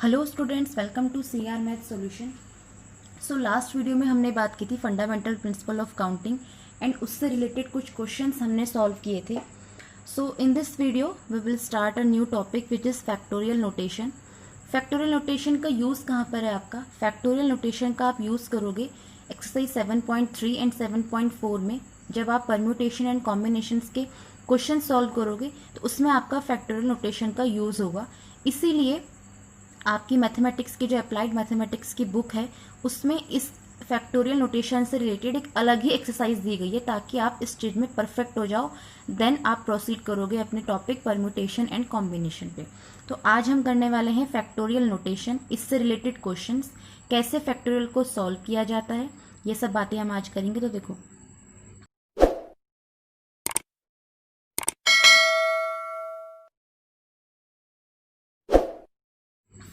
Hello students, welcome to CR math solution. So last video में हमने बात की थी fundamental principle of counting and उससे रिलेटेड कुछ क्वेश्चंस हमने सॉल्व किए थे। So in this video we will start a new topic which is factorial notation. Factorial notation का यूज़ कहाँ पर है आपका? फैक्टोरियल नोटेशन का आप यूज़ करोगे एक्सरसाइज 7.3 एंड 7.4 में। जब आप परम्यूटेशन एंड कॉम्बिनेशंस के क्वेश्चन सॉल्व करोगे तो उसमें आपका फैक्टोरियल नोटेशन का यूज़ होगा। इसीलिए आपकी मैथमेटिक्स की जो अप्लाइड मैथमेटिक्स की बुक है उसमें इस फैक्टोरियल नोटेशन से रिलेटेड एक अलग ही एक्सरसाइज दी गई है ताकि आप इस चीज़ में परफेक्ट हो जाओ। देन आप प्रोसीड करोगे अपने टॉपिक परम्यूटेशन एंड कॉम्बिनेशन पे। तो आज हम करने वाले हैं फैक्टोरियल नोटेशन, इससे रिलेटेड क्वेश्चंस, कैसे फैक्टोरियल को सॉल्व किया जाता है, ये सब बातें हम आज करेंगे। तो देखो,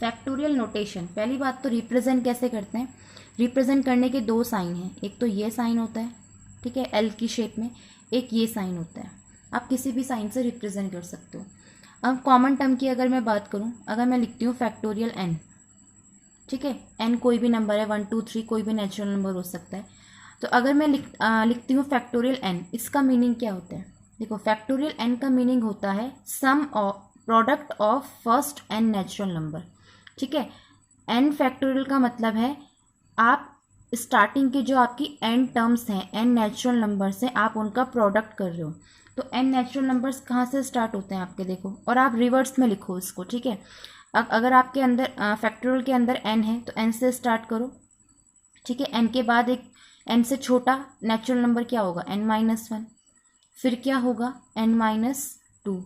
फैक्टोरियल नोटेशन, पहली बात तो रिप्रेजेंट कैसे करते हैं। रिप्रेजेंट करने के दो साइन हैं, एक तो ये साइन होता है, ठीक है, एल की शेप में, एक ये साइन होता है। आप किसी भी साइन से रिप्रेजेंट कर सकते हो। अब कॉमन टर्म की अगर मैं बात करूं, अगर मैं लिखती हूँ फैक्टोरियल एन, ठीक है, एन कोई भी नंबर है, 1 2 3 कोई भी नेचुरल नंबर हो सकता है। तो अगर मैं लिखती हूँ फैक्टोरियल एन, इसका मीनिंग क्या होता है? देखो, फैक्टोरियल एन का मीनिंग होता है sum of product of first N natural number, ठीक है। एन फैक्टोरियल का मतलब है आप स्टार्टिंग के जो आपकी एन टर्म्स हैं, एन नेचुरल नंबर से आप उनका प्रोडक्ट कर रहे हो। तो एन नेचुरल नंबर्स कहाँ से स्टार्ट होते हैं आपके, देखो, और आप रिवर्स में लिखो इसको, ठीक है। अगर आपके अंदर फैक्टोरियल के अंदर एन है तो एन से स्टार्ट करो, ठीक है। एन के बाद एक एन से छोटा नेचुरल नंबर क्या होगा? n-1। फिर क्या होगा? n-2,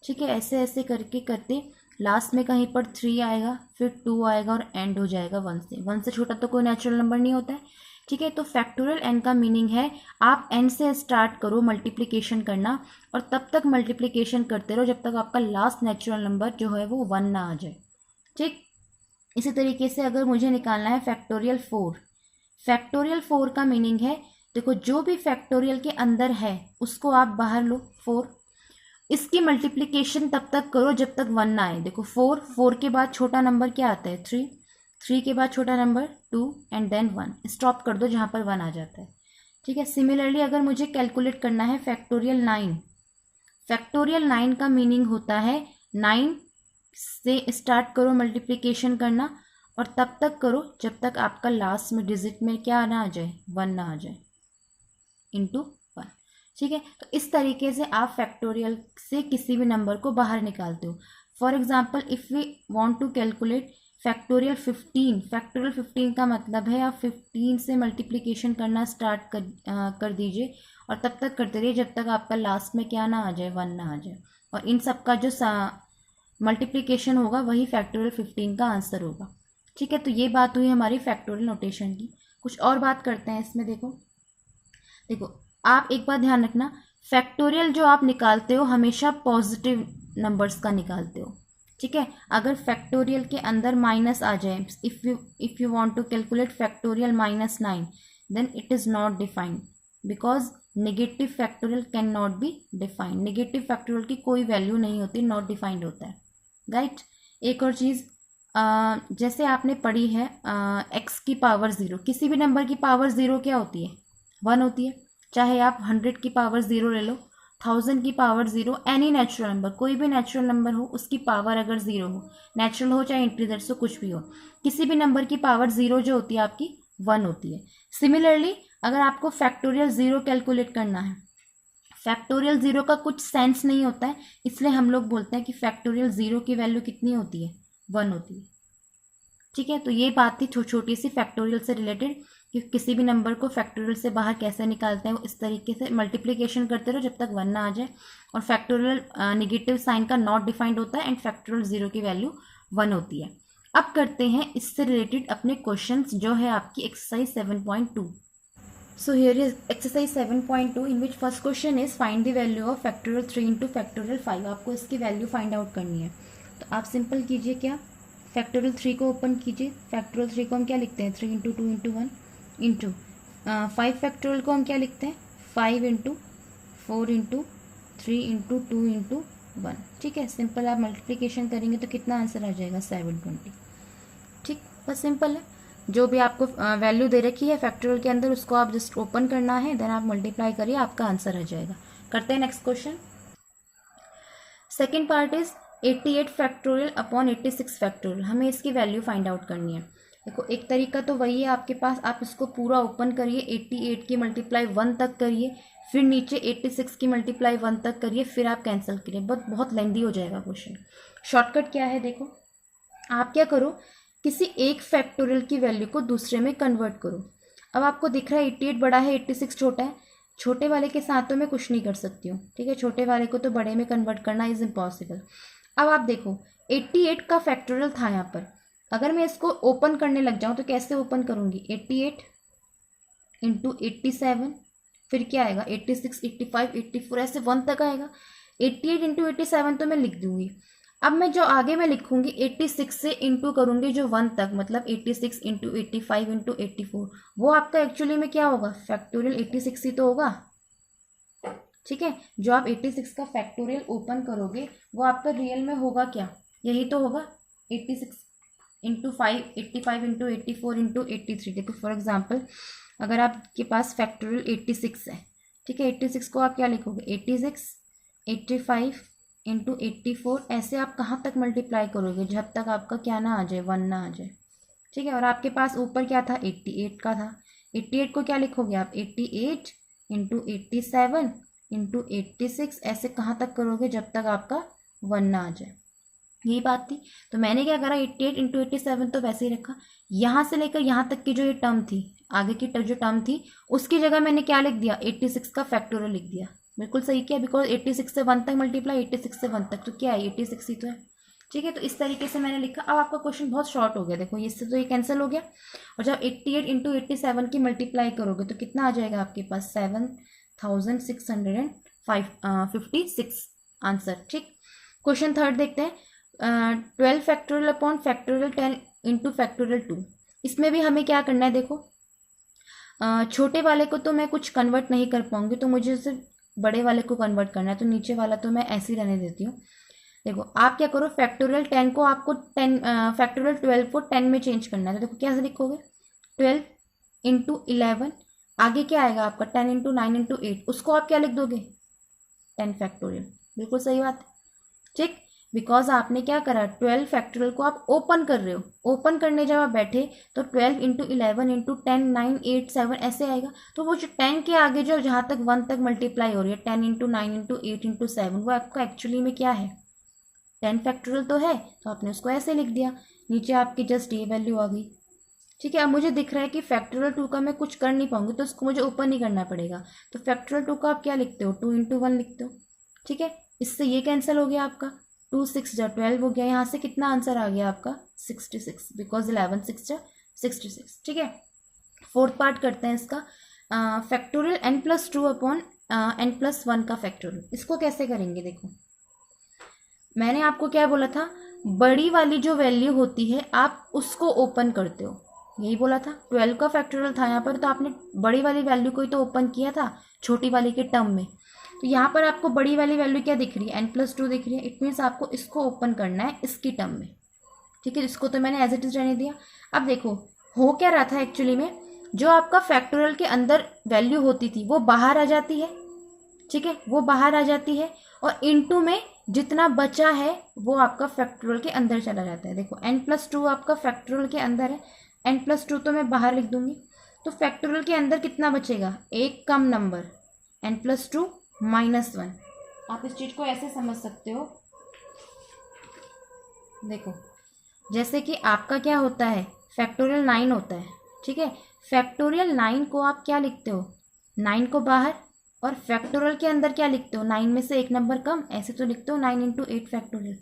ठीक है। ऐसे ऐसे करके करते लास्ट में कहीं पर 3 आएगा, फिर 2 आएगा और एंड हो जाएगा 1 से। 1 से छोटा तो कोई नेचुरल नंबर नहीं होता है, ठीक है। तो फैक्टोरियल एन का मीनिंग है आप एन से स्टार्ट करो मल्टीप्लिकेशन करना और तब तक मल्टीप्लिकेशन करते रहो जब तक आपका लास्ट नेचुरल नंबर जो है वो 1 ना आ जाए, ठीक। इसी तरीके से अगर मुझे निकालना है फैक्टोरियल 4, फैक्टोरियल 4 का मीनिंग है, देखो, जो भी फैक्टोरियल के अंदर है उसको आप बाहर लो 4, इसकी मल्टीप्लिकेशन तब तक करो जब तक 1 ना आए। देखो, 4 के बाद छोटा नंबर क्या आता है? 3 के बाद छोटा नंबर 2 एंड देन 1, स्टॉप कर दो जहां पर 1 आ जाता है, ठीक है। सिमिलरली अगर मुझे कैलकुलेट करना है फैक्टोरियल 9, फैक्टोरियल 9 का मीनिंग होता है 9 से स्टार्ट करो मल्टीप्लिकेशन करना और तब तक करो जब तक आपका लास्ट में डिजिट में क्या ना आ जाए? 1 ना आ जाए, इंटू 1, ठीक है। तो इस तरीके से आप फैक्टोरियल से किसी भी नंबर को बाहर निकालते हो। For example, if we want to calculate factorial 15, factorial 15 का मतलब है आप 15 से मल्टीप्लिकेशन करना स्टार्ट कर दीजिए और तब तक करते रहिए जब तक आपका लास्ट में क्या ना आ जाए? 1 ना आ जाए। और इन सब का जो मल्टीप्लिकेशन होगा वही फैक्टोरियल 15 का आंसर होगा, ठीक है। तो ये बात हुई हमारी फैक्टोरियल नोटेशन की। कुछ और बात करते हैं इसमें। देखो देखो, आप एक बात ध्यान रखना, फैक्टोरियल जो आप निकालते हो हमेशा पॉजिटिव नंबर्स का निकालते हो, ठीक है। अगर फैक्टोरियल के अंदर माइनस आ जाए, if you want to calculate factorial -9, then it is not defined because negative factorial can not be defined. Negative factorial की कोई वैल्यू नहीं होती, नॉट डिफाइंड होता है, राइट। एक और चीज़, जैसे आपने पढ़ी है एक्स की पावर 0, किसी भी नंबर की पावर 0 क्या होती है? 1 होती है। चाहे आप 100 की पावर 0 ले लो, 1000 की पावर 0, एनी नेचुरल नंबर, कोई भी नेचुरल नंबर हो उसकी पावर अगर 0 हो, नेचुरल हो चाहे इंटीजर हो, कुछ भी हो, किसी भी नंबर की पावर 0 जो होती है आपकी 1 होती है। सिमिलरली अगर आपको फैक्टोरियल 0 कैलकुलेट करना है, फैक्टोरियल 0 का कुछ सेंस नहीं होता है, इसलिए हम लोग बोलते हैं कि फैक्टोरियल 0 की वैल्यू कितनी होती है? 1 होती है, ठीक है। तो ये बात थी छोटी सी फैक्टोरियल से रिलेटेड कि किसी भी नंबर को फैक्टोरियल से बाहर कैसे निकालते हैं। वो इस तरीके से मल्टीप्लिकेशन करते रहो जब तक 1 ना आ जाए और फैक्टोरियल नेगेटिव साइन का नॉट डिफाइंड होता है एंड फैक्टोरियल 0 की वैल्यू 1 होती है। अब करते हैं इससे रिलेटेड अपने क्वेश्चंस, जो है आपकी exercise 7.2। So here is exercise 7.2 in which first question is find the value of factorial 3 into factorial 5। आपको इसकी वैल्यू फाइंड आउट करनी है। तो आप सिंपल कीजिए, क्या, फैक्टोरियल 3 को ओपन कीजिए। फैक्टोरियल 3 को हम क्या लिखते हैं? 3 इंटू 2 इंटू 1 इंटू 5 फैक्टोरियल को हम क्या लिखते हैं? 5 इंटू 4 इंटू 3 इंटू 2 इंटू 1, ठीक है। सिंपल आप मल्टीप्लीकेशन करेंगे तो कितना आंसर आ जाएगा? 720। बस सिंपल है, जो भी आपको वैल्यू दे रखी है फैक्टोरियल के अंदर उसको आप जस्ट ओपन करना है, देन आप मल्टीप्लाई करिए, आपका आंसर आ जाएगा। करते हैं next question. Second part is 88 factorial upon 86 factorial. हमें इसकी वैल्यू फाइंड आउट करनी है। देखो एक तरीका तो वही है आपके पास, आप इसको पूरा ओपन करिए, 88 की मल्टीप्लाई 1 तक करिए, फिर नीचे 86 की मल्टीप्लाई 1 तक करिए, फिर आप कैंसिल करिए। बहुत लेंदी हो जाएगा क्वेश्चन। शॉर्टकट क्या है, देखो आप क्या करो, किसी एक फैक्टोरियल की वैल्यू को दूसरे में कन्वर्ट करो। अब आपको दिख रहा है 88 बड़ा है, 86 छोटा है, छोटे वाले के साथ तो मैं कुछ नहीं कर सकती हूँ, ठीक है, छोटे वाले को तो बड़े में कन्वर्ट करना इज इम्पॉसिबल। अब आप देखो 88 का फैक्टोरियल था यहाँ पर, अगर मैं इसको ओपन करने लग जाऊँ तो कैसे ओपन करूँगी, 88 इंटू 87, फिर क्या आएगा 86, 85, 84 ऐसे 1 तक आएगा। 88 इंटू 87 तो मैं लिख दूंगी। अब मैं जो आगे मैं लिखूंगी 86 से इंटू करूंगी जो 1 तक, मतलब 86 इंटू 85 इंटू 84, वो आपका एक्चुअली में क्या होगा, फैक्टोरियल 86 ही तो होगा, ठीक है। जो आप 86 का फैक्टोरियल ओपन करोगे वो आपका रियल में होगा क्या, यही तो होगा 86 इंटू 5, 85 इंटू 84 इंटू 83। देखो फॉर एग्जाम्पल अगर आपके पास फैक्टोरियल 86 है, ठीक है, 86 को आप क्या लिखोगे 86, 85 इंटू 84, ऐसे आप कहाँ तक मल्टीप्लाई करोगे जब तक आपका क्या ना आ जाए, 1 ना आ जाए, ठीक है। और आपके पास ऊपर क्या था 88 का था, 88 को क्या लिखोगे आप 88 इंटू 87 इंटू 86, ऐसे कहाँ तक करोगे जब तक आपका 1 ना आ जाए, यही बात थी। तो मैंने क्या करा 88 इंटू 87 तो वैसे ही रखा, यहाँ से लेकर यहाँ तक की जो ये टर्म थी, आगे की जो टर्म थी उसकी जगह मैंने क्या लिख दिया 86 का फैक्टोरियल लिख दिया। बिल्कुल सही किया, बिकॉज 86 से 1 तक मल्टीप्लाई 86 से 1 तक तो क्या है 86 ही तो है, ठीक है। तो इस तरीके से मैंने लिखा। अब आपका क्वेश्चन बहुत शॉर्ट हो गया, देखो इससे तो ये कैंसिल हो गया, और जब 88 इंटू 87 की मल्टीप्लाई करोगे तो कितना आ जाएगा आपके पास 7656 आंसर, ठीक। क्वेश्चन थर्ड देखते हैं, 12 factorial upon factorial 10 into factorial 2। इसमें भी हमें क्या करना है, देखो छोटे वाले को तो मैं कुछ कन्वर्ट नहीं कर पाऊंगी, तो मुझे सिर्फ बड़े वाले को कन्वर्ट करना है, तो नीचे वाला तो मैं ऐसे ही रहने देती हूँ। देखो आप क्या करो, फैक्टोरियल 10 को आपको 10 फैक्टोरियल 12 को 10 में चेंज करना है, तो देखो कैसे लिखोगे 12 इंटू 11, आगे क्या आएगा आपका 10 इंटू 9 इंटू 8, उसको आप क्या लिख दोगे 10 फैक्टोरियल। बिल्कुल सही बात, ठीक। बिकॉज आपने क्या करा 12 फैक्टोरियल को आप ओपन कर रहे हो, ओपन करने जब आप बैठे तो 12 इंटू 11 इंटू 10 9 8 7 ऐसे आएगा, तो वो जो 10 के आगे जो जहाँ तक 1 तक मल्टीप्लाई हो रही है 10 इंटू 9 इंटू 8 इंटू 7, वो आपका एक्चुअली में क्या है 10 फैक्टोरियल तो है, तो आपने उसको ऐसे लिख दिया, नीचे आपकी जस्ट ये वैल्यू आ गई, ठीक है। अब मुझे दिख रहा है कि फैक्टोरियल 2 का मैं कुछ कर नहीं पाऊंगी, तो उसको मुझे ओपन ही करना पड़ेगा, तो फैक्टोरियल 2 का आप क्या लिखते हो 2 इंटू 1 लिखते हो, ठीक है। इससे ये कैंसिल हो गया आपका, 2 6 जा 12 हो गया, यहाँ से कितना आंसर आ गया आपका 66, बिकॉज 11 6 जा 66, ठीक है। फोर्थ पार्ट करते हैं इसका, फैक्टोरियल n+2 अपॉन n+1 का फैक्टोरियल। इसको कैसे करेंगे, देखो मैंने आपको क्या बोला था, बड़ी वाली जो वैल्यू होती है आप उसको ओपन करते हो, यही बोला था। 12 का फैक्टोरियल था यहाँ पर, तो आपने बड़ी वाली वैल्यू को ही तो ओपन किया था छोटी वाली के टर्म में, तो यहाँ पर आपको बड़ी वाली वैल्यू क्या दिख रही है n+2 दिख रही है, इट मीन्स आपको इसको ओपन करना है इसकी टर्म में, ठीक है। इसको तो मैंने एज इट इज रहने दिया। अब देखो हो क्या रहा था एक्चुअली में, जो आपका फैक्टोरियल के अंदर वैल्यू होती थी वो बाहर आ जाती है, ठीक है, वो बाहर आ जाती है, और इनटू में जितना बचा है वो आपका फैक्टोरियल के अंदर चला जाता है। देखो n+2 आपका फैक्टोरियल के अंदर है, n+2 तो मैं बाहर लिख दूंगी, तो फैक्टोरियल के अंदर कितना बचेगा, एक कम नंबर n+2 -1। आप इस चीज को ऐसे समझ सकते हो, देखो जैसे कि आपका क्या होता है फैक्टोरियल 9 होता है, ठीक है, फैक्टोरियल 9 को आप क्या लिखते हो 9 को बाहर, और फैक्टोरियल के अंदर क्या लिखते हो 9 में से एक नंबर कम, ऐसे तो लिखते हो 9 इंटू 8 फैक्टोरियल,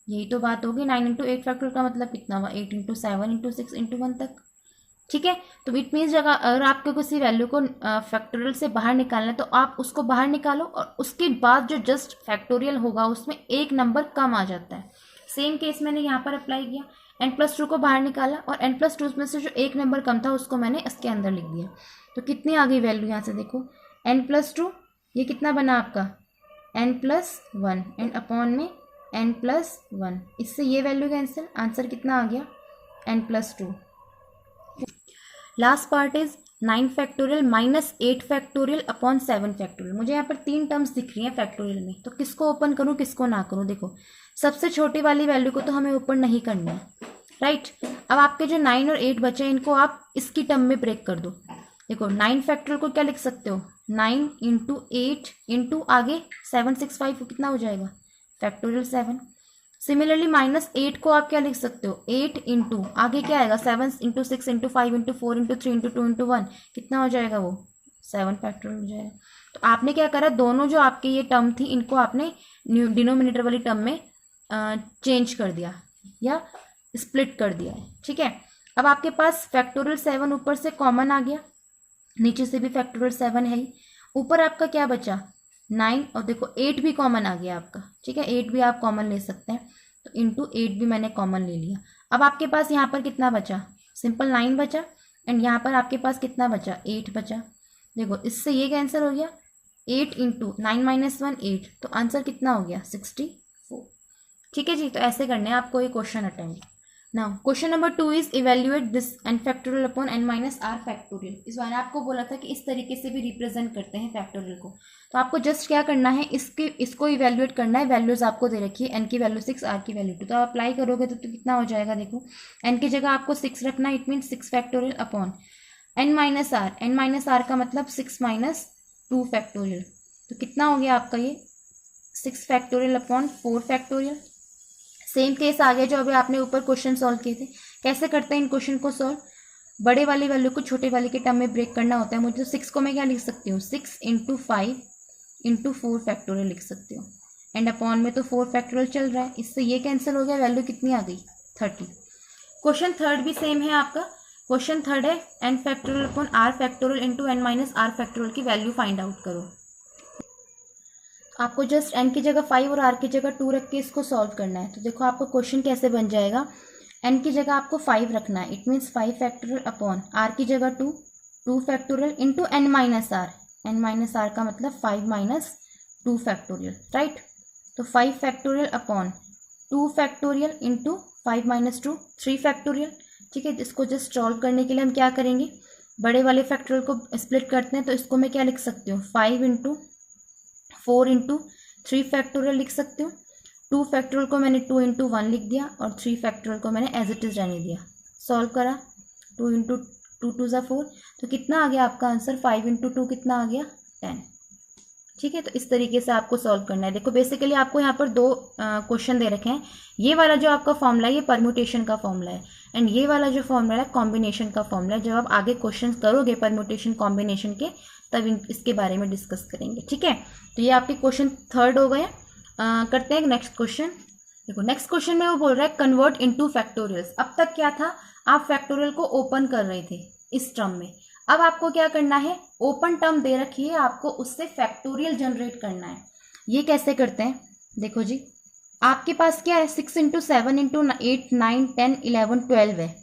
यही तो बात होगी। 9 इंटू 8 फैक्टोरियल का मतलब कितना हुआ 8 इंटू 7 इंटू 6 इंटू 1 तक, ठीक है। तो इट मीन्स जगह अगर आपको किसी वैल्यू को फैक्टोरियल से बाहर निकालना है तो आप उसको बाहर निकालो, और उसके बाद जो जस्ट फैक्टोरियल होगा उसमें एक नंबर कम आ जाता है। सेम केस मैंने यहाँ पर अप्लाई किया, n+2 को बाहर निकाला और n+2 में से जो एक नंबर कम था उसको मैंने इसके अंदर लिख दिया, तो कितनी आ गई वैल्यू यहाँ से देखो n+2, ये कितना बना आपका n+1 एंड अपॉन में n+1, इससे ये वैल्यू कैंसिल, आंसर कितना आ गया n+2। Last part is 9 factorial minus 8 factorial upon 7 factorial. मुझे यहाँ पर 3 टर्म्स दिख रही हैं फैक्टोरियल में, तो किसको ओपन करूँ किसको ना करूँ। देखो सबसे छोटी वाली वैल्यू को तो हमें ओपन नहीं करना है, राइट। अब आपके जो 9 और 8 बचे इनको आप इसकी टर्म में ब्रेक कर दो। देखो 9 फैक्टोरियल को क्या लिख सकते हो, 9 इंटू 8 इंटू आगे 765 कितना हो जाएगा, फैक्टोरियल 7। सिमिलरली -8 को आप क्या लिख सकते हो, 8 इंटू आगे क्या आएगा, 7 into 6 into 5 into 4 into 3 into 2 into 1 कितना हो जाएगा, वो 7 फैक्टोरियल हो जाएगा। तो आपने क्या करा, दोनों जो आपके ये टर्म थी इनको आपने डिनोमिनेटर वाली टर्म में चेंज कर दिया या स्प्लिट कर दिया है, ठीक है। अब आपके पास फैक्टोरियल 7 ऊपर से कॉमन आ गया, नीचे से भी फैक्टोरियल 7 है ही, ऊपर आपका क्या बचा 9 और देखो 8 भी कॉमन आ गया आपका, ठीक है। 8 भी आप कॉमन ले सकते हैं, तो इंटू 8 भी मैंने कॉमन ले लिया। अब आपके पास यहाँ पर कितना बचा, सिंपल 9 बचा, एंड यहाँ पर आपके पास कितना बचा, 8 बचा। देखो इससे ये कैंसिल हो गया, 8 इंटू 9 माइनस 1 8, तो आंसर कितना हो गया 64, ठीक है जी। तो ऐसे करने हैं आपको ये question attend. Now question number 2 is evaluate this n factorial upon n minus r factorial. इस बार आपको बोला था कि इस तरीके से भी रिप्रेजेंट करते हैं फैक्टोरियल को, तो आपको जस्ट क्या करना है, इसको इवेल्युएट करना है। वैल्यूज आपको दे रखी है, n की वैल्यू 6, r की वैल्यू 2, तो आप अप्लाई करोगे तो कितना हो जाएगा, देखो n की जगह आपको 6 रखना है, it mean 6 factorial upon n minus r का मतलब 6 माइनस 2 फैक्टोरियल, तो कितना हो गया आपका ये 6 factorial upon 4 factorial. Same case आ गया जो अभी आपने ऊपर क्वेश्चन सॉल्व किए थे। कैसे करते हैं इन क्वेश्चन को सॉल्व, बड़े वाली वैल्यू को छोटे वाली के टर्म में ब्रेक करना होता है। मुझे तो 6 को मैं क्या लिख सकती हूँ, 6 इंटू 5 इंटू 4 फैक्टोरियल लिख सकती हूँ, एंड अपॉन में तो 4 फैक्टोरियल चल रहा है, इससे ये कैंसिल हो गया, वैल्यू कितनी आ गई 30। क्वेश्चन थर्ड भी सेम है आपका। क्वेश्चन थर्ड है n factorial upon r factorial into n minus r factorial की वैल्यू फाइंड आउट करो। आपको जस्ट n की जगह 5 और r की जगह 2 रख के इसको सॉल्व करना है। तो देखो आपका क्वेश्चन कैसे बन जाएगा, n की जगह आपको 5 रखना है, it means 5 factorial upon r की जगह 2 factorial into n minus r का मतलब 5 माइनस 2 फैक्टोरियल, राइट। तो 5 factorial upon 2 factorial into 5 minus 2 3 factorial, ठीक है। इसको जस्ट सॉल्व करने के लिए हम क्या करेंगे, बड़े वाले फैक्टोरियल को स्प्लिट करते हैं, तो इसको मैं क्या लिख सकती हूँ, 5 इंटू 4 इंटू 3 फैक्टोरियल लिख सकती हूँ। 2 फैक्टोरियल को मैंने 2 इंटू 1 लिख दिया और 3 फैक्टोरियल को मैंने एज इट इज रहने दिया। सॉल्व करा, 2 इंटू 2 2 ज़ा 4, तो कितना आ गया आपका आंसर, 5 इंटू 2 कितना आ गया 10, ठीक है। तो इस तरीके से आपको सॉल्व करना है। देखो बेसिकली आपको यहाँ पर 2 क्वेश्चन दे रखे हैं। ये वाला जो आपका फॉर्मूला है ये परम्यूटेशन का फॉर्मूला है, एंड ये वाला जो फॉर्मूला है कॉम्बिनेशन का फॉर्मूला है। जब आप आगे क्वेश्चन करोगे परम्यूटेशन कॉम्बिनेशन के, तब इसके बारे में डिस्कस करेंगे, ठीक है। तो ये आपके क्वेश्चन थर्ड हो गए। करते हैं नेक्स्ट क्वेश्चन। देखो नेक्स्ट क्वेश्चन में वो बोल रहा है कन्वर्ट इनटू फैक्टोरियल्स। अब तक क्या था, आप फैक्टोरियल को ओपन कर रहे थे इस टर्म में, अब आपको क्या करना है, ओपन टर्म दे रखी है, आपको उससे फैक्टोरियल जनरेट करना है। ये कैसे करते हैं, देखो जी आपके पास क्या है, 6 इंटू 7 इंटू 8 9 10 11 12 है,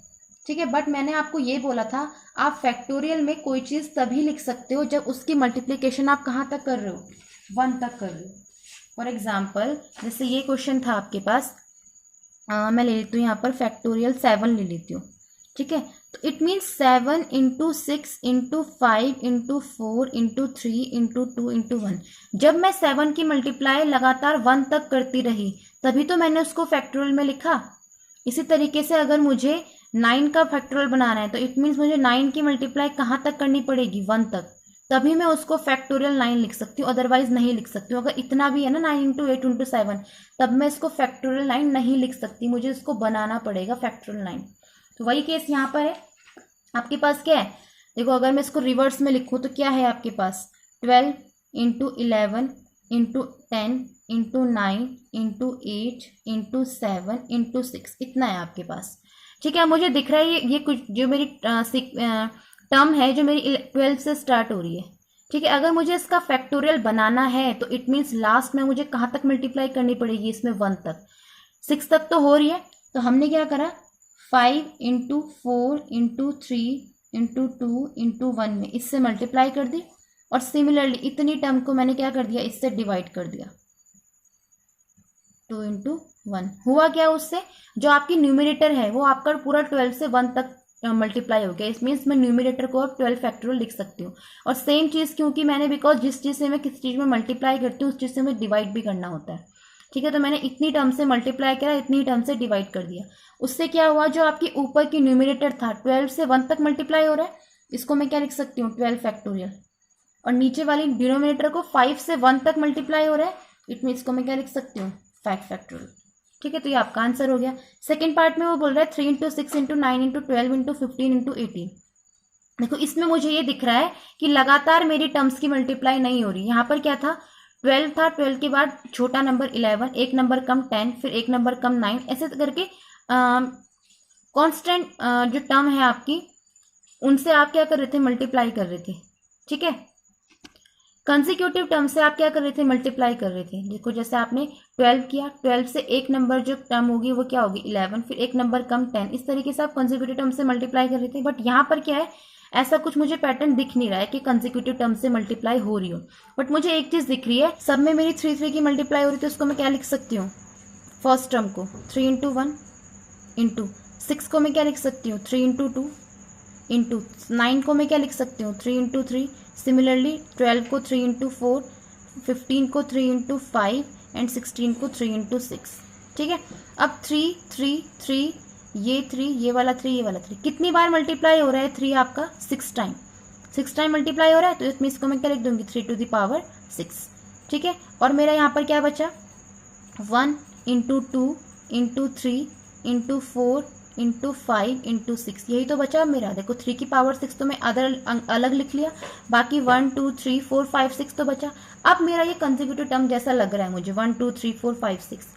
ठीक है। बट मैंने आपको ये बोला था आप फैक्टोरियल में कोई चीज़ तभी लिख सकते हो जब उसकी मल्टीप्लिकेशन आप कहाँ तक कर रहे हो, 1 तक कर रहे हो। फॉर एग्जाम्पल जैसे ये क्वेश्चन था आपके पास, मैं ले लेती हूँ यहाँ पर फैक्टोरियल 7 ले लेती हूँ, ठीक है। तो it means 7 into 6 into 5 into 4 into 3 into 2 into 1। जब मैं 7 की मल्टीप्लाई लगातार 1 तक करती रही तभी तो मैंने उसको फैक्टोरियल में लिखा। इसी तरीके से अगर मुझे 9 का फैक्टोरियल बनाना है तो इट मीन्स मुझे 9 की मल्टीप्लाई कहाँ तक करनी पड़ेगी, 1 तक, तभी मैं उसको फैक्टोरियल 9 लिख सकती हूँ, अदरवाइज नहीं लिख सकती हूँ। अगर इतना भी है ना 9 इंटू 8 इंटू 7, तब मैं इसको फैक्टोरियल 9 नहीं लिख सकती, मुझे इसको बनाना पड़ेगा फैक्टोरियल 9। तो वही केस यहाँ पर है। आपके पास क्या है, देखो अगर मैं इसको रिवर्स में लिखूँ तो क्या है आपके पास, 12 into 11 into 10 into 9 into 8 into 7 into 6, इतना है आपके पास, ठीक है। मुझे दिख रहा है ये कुछ जो मेरी टर्म है जो मेरी 12 से स्टार्ट हो रही है, ठीक है। अगर मुझे इसका फैक्टोरियल बनाना है तो इट मीन्स लास्ट में मुझे कहाँ तक मल्टीप्लाई करनी पड़ेगी, इसमें 1 तक, 6 तक तो हो रही है। तो हमने क्या करा, 5 इंटू 4 इंटू 3 इंटू 2 इंटू 1 में इससे मल्टीप्लाई कर दी, और सिमिलरली इतनी टर्म को मैंने क्या कर दिया, इससे डिवाइड कर दिया। 2 इंटू 1 हुआ क्या उससे, जो आपकी न्यूमिनेटर है वो आपका पूरा 12 से 1 तक मल्टीप्लाई हो गया। इस मीन्स मैं न्यूमिनेटर को अब 12 फैक्टोरियल लिख सकती हूँ। और सेम चीज़ क्योंकि मैंने, बिकॉज जिस चीज़ से मैं किस चीज़ में मल्टीप्लाई करती हूँ उस चीज़ से मैं डिवाइड भी करना होता है, ठीक है। तो मैंने इतनी टर्म से मल्टीप्लाई करा, इतनी टर्म से डिवाइड कर दिया। उससे क्या हुआ, जो आपकी ऊपर की न्यूमिनेटर था 12 से 1 तक मल्टीप्लाई हो रहा है, इसको मैं क्या लिख सकती हूँ 12 फैक्टोरियल। और नीचे वाली डिनोमिनेटर को 5 से 1 तक मल्टीप्लाई हो रहा है, इट मीन इसको मैं क्या लिख सकती हूँ 5 फैक्टोरियल, ठीक है। तो ये आपका आंसर हो गया। सेकेंड पार्ट में वो बोल रहा है 3 into 6 into 9 into 12 into 15 into 18। देखो इसमें मुझे ये दिख रहा है कि लगातार मेरी टर्म्स की मल्टीप्लाई नहीं हो रही। यहाँ पर क्या था, 12 था, 12 के बाद छोटा नंबर 11, एक नंबर कम 10, फिर एक नंबर कम 9, ऐसे करके कांस्टेंट जो टर्म है आपकी, उनसे आप क्या कर रहे थे मल्टीप्लाई कर रहे थे, ठीक है। कंसेक्यूटिव टर्म से आप क्या कर रहे थे मल्टीप्लाई कर रहे थे। देखो जैसे आपने 12 किया, 12 से एक नंबर जो टर्म होगी वो क्या होगी 11, फिर एक नंबर कम 10, इस तरीके से आप कंसेक्यूटिव टर्म से मल्टीप्लाई कर रहे थे। बट यहाँ पर क्या है, ऐसा कुछ मुझे पैटर्न दिख नहीं रहा है कि कंसेक्यूटिव टर्म से मल्टीप्लाई हो रही हो। बट मुझे एक चीज दिख रही है, सब में मेरी 3 की मल्टीप्लाई हो रही थी, उसको मैं क्या लिख सकती हूँ, फर्स्ट टर्म को 3 इंटू 1 इंटू 6 को मैं क्या लिख सकती हूँ 3 इंटू 2 इंटू 9 को मैं क्या लिख सकती हूँ 3 इंटू 3। सिमिलरली 12 को 3 इंटू 4, 15 को 3 इंटू 5 एंड 16 को 3 इंटू 6, ठीक है। अब 3 3 3, ये 3, ये वाला 3, ये वाला 3, कितनी बार मल्टीप्लाई हो रहा है 3 आपका 6 टाइम, 6 टाइम मल्टीप्लाई हो रहा है। तो इसमें इसको मैं क्या लिख दूंगी 3 टू द पावर 6, ठीक है। और मेरा यहाँ पर क्या बचा 1 into 2 into 3 into 4 into 5 into 6, यही तो बचा मेरा। देखो 3 की पावर 6 तो मैं अलग लिख लिया, बाकी 1 2 3 4 5 6 तो बचा। अब मेरा ये कंसेक्यूटिव टर्म जैसा लग रहा है मुझे, 1 2 3 4 5 6।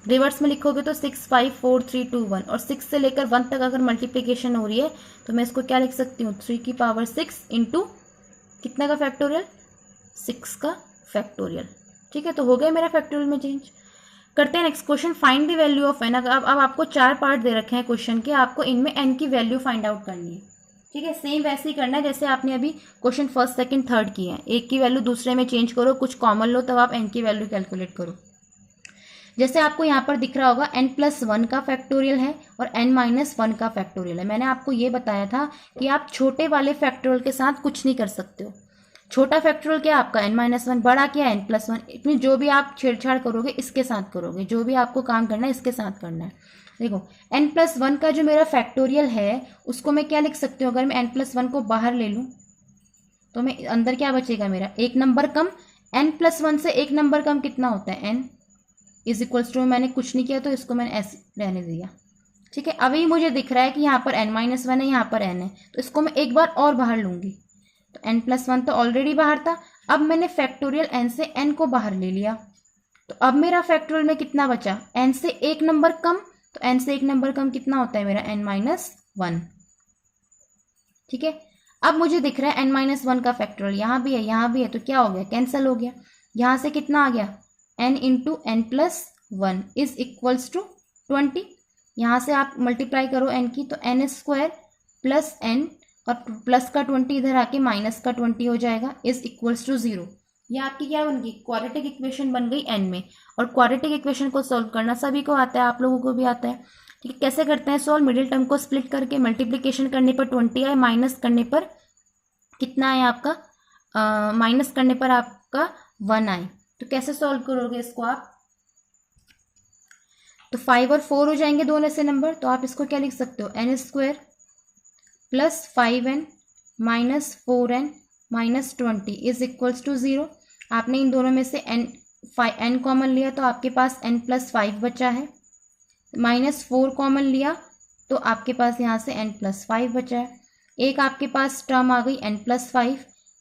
रिवर्स में लिखोगे तो 6 5 4 3 2 1, और 6 से लेकर 1 तक अगर मल्टीप्लीकेशन हो रही है तो मैं इसको क्या लिख सकती हूँ 3 की पावर 6 इंटू कितना का फैक्टोरियल 6 का फैक्टोरियल, ठीक है। तो हो गया मेरा फैक्टोरियल में चेंज। करते हैं next question, find the value of n. अब आपको 4 पार्ट दे रखे हैं क्वेश्चन के, आपको इनमें एन की वैल्यू फाइंड आउट करनी है, ठीक है। सेम वैसे ही करना है जैसे आपने अभी क्वेश्चन फर्स्ट सेकंड थर्ड किए हैं। एक की वैल्यू दूसरे में चेंज करो, कुछ कॉमन लो, तब आप एन की वैल्यू कैलकुलेट करो। जैसे आपको यहाँ पर दिख रहा होगा n+1 का फैक्टोरियल है और n-1 का फैक्टोरियल है। मैंने आपको ये बताया था कि आप छोटे वाले फैक्टोरियल के साथ कुछ नहीं कर सकते हो। छोटा फैक्टोरियल क्या आपका n-1, बड़ा क्या n+1। इसमें जो भी आप छेड़छाड़ करोगे इसके साथ करोगे, जो भी आपको काम करना है इसके साथ करना है। देखो n+1 का जो मेरा फैक्टोरियल है उसको मैं क्या लिख सकती हूँ, अगर मैं n+1 को बाहर ले लूँ तो मैं अंदर क्या बचेगा मेरा एक नंबर कम। n+1 से एक नंबर कम कितना होता है n इज इक्वल्स टू, मैंने कुछ नहीं किया तो इसको मैंने ऐसे रहने दिया, ठीक है। अभी मुझे दिख रहा है कि यहाँ पर n-1 है, यहाँ पर n है, तो इसको मैं एक बार और बाहर लूंगी। तो n+1 तो ऑलरेडी बाहर था, अब मैंने फैक्टोरियल n से n को बाहर ले लिया, तो अब मेरा फैक्टोरियल में कितना बचा n से एक नंबर कम। तो n से एक नंबर कम कितना होता है मेरा n-1, ठीक है। अब मुझे दिख रहा है n-1 का फैक्टोरियल यहाँ भी है, यहाँ भी है, तो क्या हो गया कैंसिल हो गया। यहाँ से कितना आ गया n into n+1 is equals to 20। यहाँ से आप मल्टीप्लाई करो n की, तो n² प्लस n और प्लस का 20 इधर आके माइनस का 20 हो जाएगा, इज इक्वल्स टू 0। ये आपकी क्या बन गई क्वाड्रेटिक इक्वेशन बन गई n में। और क्वाड्रेटिक इक्वेशन को सॉल्व करना सभी को आता है, आप लोगों को भी आता है, ठीक है। कैसे करते हैं सॉल्व, मिडिल टर्म को स्प्लिट करके मल्टीप्लीकेशन करने पर 20 आए, माइनस करने पर कितना आए आपका माइनस करने पर आपका 1 आए। तो कैसे सॉल्व करोगे इसको आप, तो 5 और 4 हो जाएंगे दोनों से नंबर, तो आप इसको क्या लिख सकते हो n² plus 5n minus 4n minus 20 is equals to 0। आपने इन दोनों में से n कॉमन लिया तो आपके पास n+5 बचा है, माइनस 4 कॉमन लिया तो आपके पास यहाँ से n+5 बचा है। एक आपके पास टर्म आ गई n+5,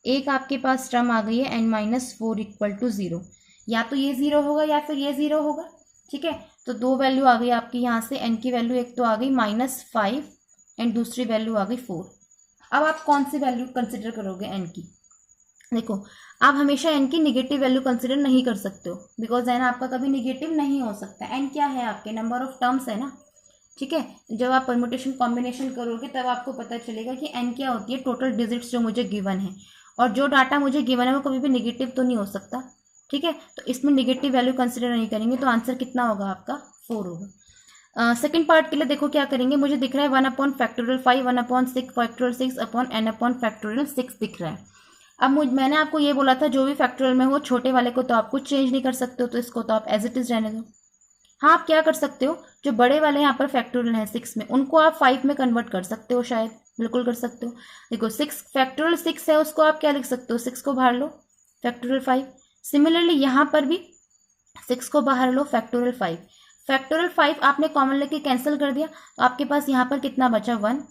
एक आपके पास टर्म आ गई है n-4 इक्वल टू 0। या तो ये 0 होगा या फिर ये 0 होगा, ठीक है। तो दो वैल्यू आ गई आपकी यहाँ से, n की वैल्यू एक तो आ गई -5 एंड दूसरी वैल्यू आ गई 4। अब आप कौन सी वैल्यू कंसिडर करोगे n की, देखो आप हमेशा n की निगेटिव वैल्यू कंसिडर नहीं कर सकते हो, बिकॉज n आपका कभी निगेटिव नहीं हो सकता। n क्या है आपके नंबर ऑफ टर्म्स है ना, ठीक है। जब आप परमुटेशन कॉम्बिनेशन करोगे तब आपको पता चलेगा कि n क्या होती है, टोटल डिजिट्स जो मुझे गिवन है, और जो डाटा मुझे गिवन है वो कभी भी निगेटिव तो नहीं हो सकता, ठीक है, तो इसमें निगेटिव वैल्यू कंसिडर नहीं करेंगे, तो आंसर कितना होगा आपका 4 होगा। सेकंड पार्ट के लिए देखो क्या करेंगे, मुझे दिख रहा है 1/5, 1/6 दिख रहा है। अब मैंने आपको ये बोला था जो भी फैक्टोरियल में हो छोटे वाले को तो आप कुछ चेंज नहीं कर सकते हो, तो इसको तो आप एज इट इज रहने दो। हाँ, आप क्या कर सकते हो, जो बड़े वाले यहाँ पर फैक्टोरियल है 6 में, उनको आप 5 में कन्वर्ट कर सकते हो, शायद बिल्कुल कर सकते हो। देखो 6 फैक्टोरियल 6 है, उसको आप क्या लिख सकते हो, 6 को बाहर लो फैक्टोरियल 5। सिमिलरली यहाँ पर भी 6 को बाहर लो फैक्टोरियल 5। फैक्टोरियल 5 आपने कॉमन लेके कैंसिल कर दिया, तो आपके पास यहाँ पर कितना बचा 1,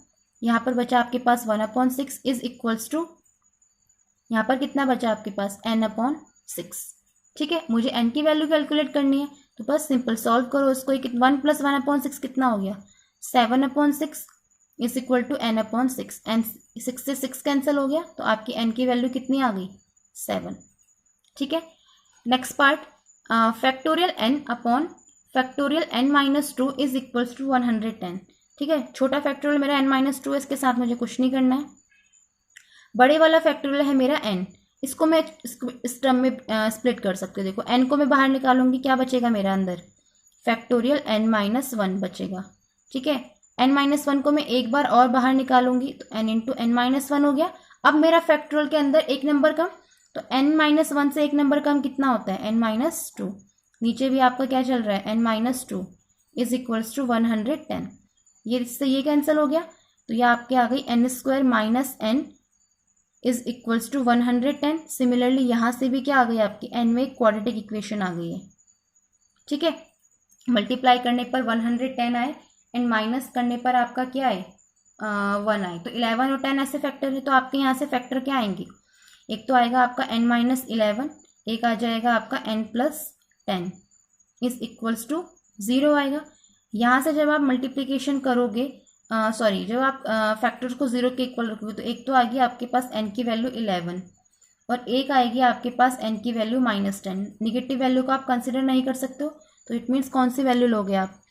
यहाँ पर बचा आपके पास 1/6 इज इक्वल्स टू, यहाँ पर कितना बचा आपके पास n/6। ठीक है, मुझे n की वैल्यू कैलकुलेट करनी है, तो बस सिंपल सॉल्व करो उसको। 1 + 1/6 कितना हो गया 7/6 is equal to n/6। N 6 से 6 कैंसिल हो गया, तो आपकी n की वैल्यू कितनी आ गई 7। ठीक है, next part, factorial n/((n-2) is equals to 110। ठीक है, छोटा फैक्टोरियल मेरा n-2, इसके साथ मुझे कुछ नहीं करना है। बड़े वाला फैक्टोरियल है मेरा n, इसको मैं इस टर्म में स्प्लिट कर सकते हो। देखो n को मैं बाहर निकालूंगी, क्या बचेगा मेरा अंदर फैक्टोरियल n-1 बचेगा। ठीक है, n-1 को मैं एक बार और बाहर निकालूंगी, तो n इंटू n-1 हो गया। अब मेरा फैक्टोरियल के अंदर एक नंबर कम, तो n-1 से एक नंबर कम कितना होता है n-2। नीचे भी आपका क्या चल रहा है n-2 इज इक्वल्स टू 110। ये इससे ये कैंसिल हो गया, तो ये आपके आ गई n² minus n is equals to 110। Similarly यहाँ से भी क्या आ गई आपकी n में एक क्वाड्रेटिक इक्वेशन आ गई है। ठीक है, मल्टीप्लाई करने पर 110 आए एंड माइनस करने पर आपका क्या है 1 आए। तो 11 और 10 ऐसे फैक्टर है, तो आपके यहाँ से फैक्टर क्या आएंगे, एक तो आएगा आपका n-11, एक आ जाएगा आपका n+10 इज इक्वल्स टू 0 आएगा। यहाँ से जब आप मल्टीप्लीकेशन करोगे, जब आप फैक्टर्स को 0 के इक्वल रखोगे, तो एक तो आएगी आपके पास n की वैल्यू 11 और एक आएगी आपके पास n की वैल्यू -10। निगेटिव वैल्यू को आप कंसिडर नहीं कर सकते हो, तो इट मीन्स कौन सी वैल्यू लोगे आप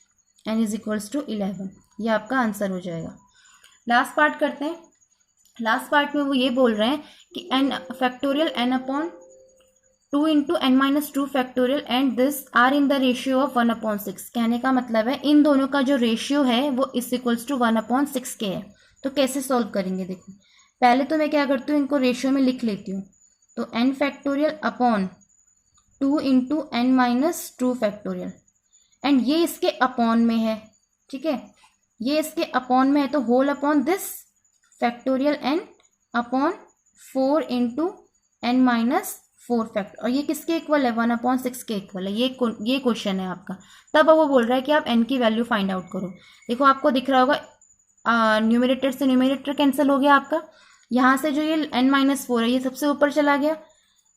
n इज इक्वल्स टू 11। ये आपका आंसर हो जाएगा। लास्ट पार्ट करते हैं। लास्ट पार्ट में वो ये बोल रहे हैं कि factorial n/2 into n-2 factorial and this are in the ratio of 1/6। कहने का मतलब है इन दोनों का जो रेशियो है वो इज इक्वल्स टू 1/6 के है। तो कैसे सॉल्व करेंगे, देखो पहले तो मैं क्या करती हूँ, इनको रेशियो में लिख लेती हूँ। तो n factorial upon 2 into n-2 factorial, and ये इसके अपॉन में है। ठीक है, ये इसके अपॉन में है, तो whole upon this factorial n upon 4 into n-4 factor, और ये किसके इक्वल है 1/6 के इक्वल है। ये क्वेश्चन है आपका। तब वो बोल रहा है कि आप n की वैल्यू फाइंड आउट करो। देखो आपको दिख रहा होगा न्यूमरेटर से न्यूमरेटर कैंसिल हो गया आपका, यहाँ से जो ये n-4 है ये सबसे ऊपर चला गया।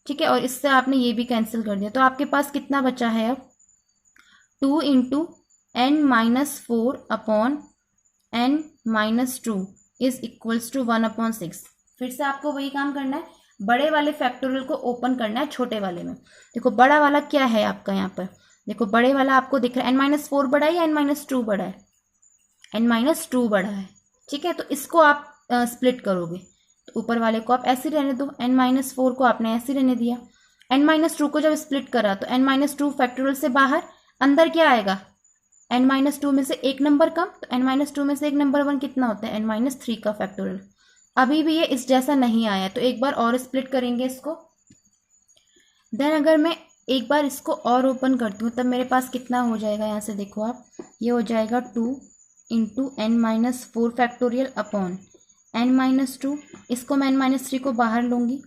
ठीक है, और इससे आपने ये भी कैंसिल कर दिया, तो आपके पास कितना बचा है अब 2 into n-4 upon n-2 is equals to 1/6। फिर से आपको वही काम करना है, बड़े वाले फैक्टोरियल को ओपन करना है छोटे वाले में। देखो बड़ा वाला क्या है आपका यहाँ पर, देखो बड़े वाला आपको दिख रहा है n-4 बड़ा है या n-2 बड़ा है, n-2 बड़ा है। ठीक है, तो इसको आप स्प्लिट करोगे, तो ऊपर वाले को आप ऐसे रहने दो, n-4 को आपने ऐसे रहने दिया। n-2 को जब स्प्लिट करा तो n-2 फैक्टोरियल से बाहर, अंदर क्या आएगा n-2 में से एक नंबर कम, तो n-2 में से एक नंबर 1 कितना होता है n-3 का फैक्टोरियल। अभी भी ये इस जैसा नहीं आया, तो एक बार और स्प्लिट करेंगे इसको। देन अगर मैं एक बार इसको और ओपन करती हूँ तब मेरे पास कितना हो जाएगा, यहाँ से देखो आप, ये हो जाएगा 2 into n-4 factorial upon n-2, इसको मैं n-3 को बाहर लूँगी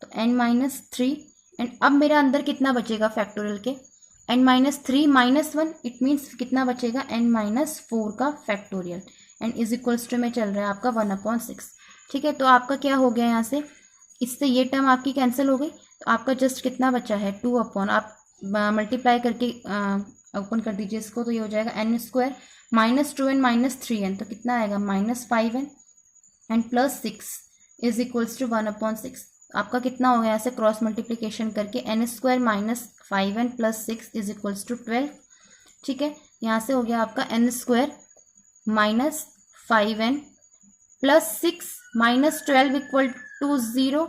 तो n-3, एंड अब मेरा अंदर कितना बचेगा फैक्टोरियल के n-3 -1, इट मीन्स कितना बचेगा n-4 का factorial, and is equals to में चल रहा है आपका 1/6। ठीक है, तो आपका क्या हो गया, यहाँ से इससे ये टर्म आपकी कैंसिल हो गई, तो आपका जस्ट कितना बचा है 2 अपॉन, आप मल्टीप्लाई करके ओपन कर दीजिए इसको, तो ये हो जाएगा n² -2n -3n, तो कितना आएगा -5n and +6 is equals to 1/6। आपका कितना हो गया, यहाँ से क्रॉस मल्टीप्लिकेशन करके n² -5n +6 is equals to 12। ठीक है, यहाँ से हो गया आपका n² -5n +6 -12 इक्वल टू 0,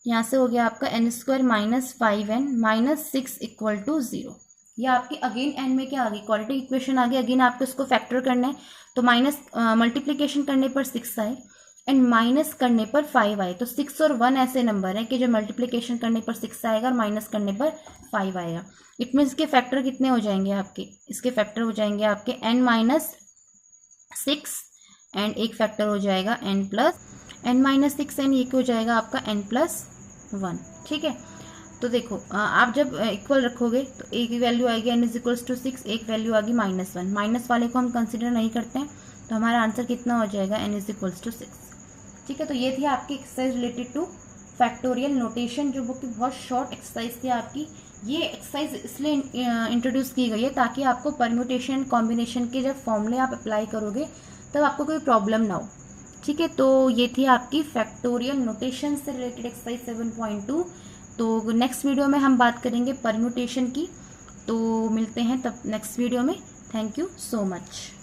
यहाँ से हो गया आपका n square minus 5n minus 6 equal to 0। ये आपके अगेन n में क्या आ गई, क्वाड्रेटिक इक्वेशन आ गई। अगेन आपको इसको फैक्टर करना है, तो माइनस मल्टीप्लीकेशन करने पर 6 आए एंड माइनस करने पर 5 आए। तो 6 और 1 ऐसे नंबर है कि जो मल्टीप्लीकेशन करने पर 6 आएगा और माइनस करने पर 5 आएगा। इट मीन्स इसके फैक्टर कितने हो जाएंगे आपके, इसके फैक्टर हो जाएंगे आपके n माइनस 6 एंड एक फैक्टर हो जाएगा n माइनस 6 एंड ये हो जाएगा आपका n प्लस 1। ठीक है, तो देखो आप जब इक्वल रखोगे तो एक वैल्यू आएगी n इज इक्वल्स टू 6, एक वैल्यू आएगी -1। माइनस वाले को हम कंसिडर नहीं करते हैं, तो हमारा आंसर कितना हो जाएगा n इज इक्वल्स टू 6। ठीक है, तो ये थी आपकी exercise related two factorial notation, जो कि बहुत शॉर्ट एक्सरसाइज थी आपकी। ये एक्सरसाइज इसलिए इंट्रोड्यूस की गई है ताकि आपको परम्यूटेशन कॉम्बिनेशन के जब फॉर्मूले आप अप्लाई करोगे तब आपको कोई प्रॉब्लम ना हो। ठीक है, तो ये थी आपकी फैक्टोरियल नोटेशन से रिलेटेड एक्सरसाइज 7.2। तो नेक्स्ट वीडियो में हम बात करेंगे परम्यूटेशन की। तो मिलते हैं तब नेक्स्ट वीडियो में। Thank you so much.